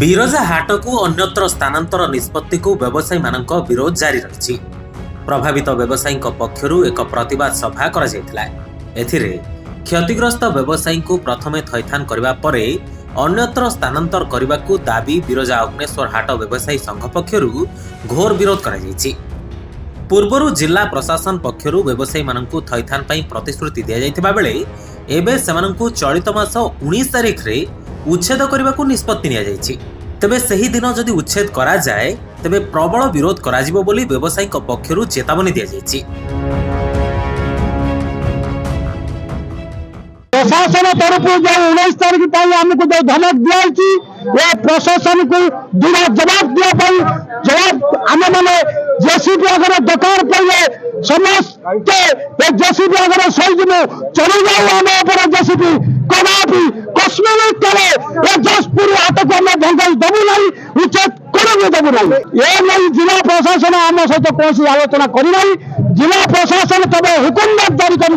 ବିରଜା ହାଟକୁ ଅନ୍ୟତ୍ର ସ୍ଥାନାନ୍ତର ନିଷ୍ପତ୍ତିକୁ ବ୍ୟବସାୟୀମାନଙ୍କ ବିରୋଧ ଜାରି ରହିଛି। ପ୍ରଭାବିତ ବ୍ୟବସାୟୀଙ୍କ ପକ୍ଷରୁ ଏକ ପ୍ରତିବାଦ ସଭା କରାଯାଇଥିଲା। ଏଥିରେ କ୍ଷତିଗ୍ରସ୍ତ ବ୍ୟବସାୟୀଙ୍କୁ ପ୍ରଥମେ ଥଇଥାନ କରିବା ପରେ ଅନ୍ୟତ୍ର ସ୍ଥାନାନ୍ତର କରିବାକୁ ଦାବି ବିରଜା ଅଗ୍ନେଶ୍ୱର ହାଟ ବ୍ୟବସାୟୀ ସଂଘ ପକ୍ଷରୁ ଘୋର ବିରୋଧ କରାଯାଇଛି। ପୂର୍ବରୁ ଜିଲ୍ଲା ପ୍ରଶାସନ ପକ୍ଷରୁ ବ୍ୟବସାୟୀମାନଙ୍କୁ ଥଇଥାନ ପାଇଁ ପ୍ରତିଶ୍ରୁତି ଦିଆଯାଇଥିବା ବେଳେ ଏବେ ସେମାନଙ୍କୁ ଚଳିତ ମାସ 19 ତାରିଖରେ उच्छेद करने को निष्पत्ति निया जायछि। तेबे सही दिन जदि उच्छेद करा जाए तेबे प्रबल विरोध कराजिबो बोली व्यवसायी पक्षरु चेतावनी दिया जायछि। प्रशासन तरफ जो 19 तारीख पर हमको जो धमक दिया ये प्रशासन को दृढ़ जवाब दिया जवाब आम मैंने जेसीबी अगर दरकार पड़े समस्त जेसीबी अगर सही चली जाऊ आम जेसीबी कदापि कश्मीर करे जसपुर हाट को आम भंगाई देवु ना उचित करेंगे देवु ना ये नहीं जिला प्रशासन आम सहित कौन आलोचना करना जिला प्रशासन तब हुकुम जारी कर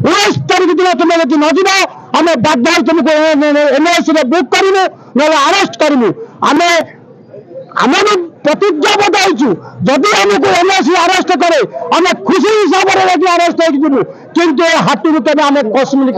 19 तारीख दिन तुम यदि न जा आम बाध्य तुमको एनआईसी बुक करूँ ना अरेस्ट करूँ आम आम भी प्रतिज्ञाबद्ध होचु जदि आमको एनआईसी अरेस्ट करे आम खुशी हिसाब से अरेस्ट हो किंतु हाटू आम कश्मीर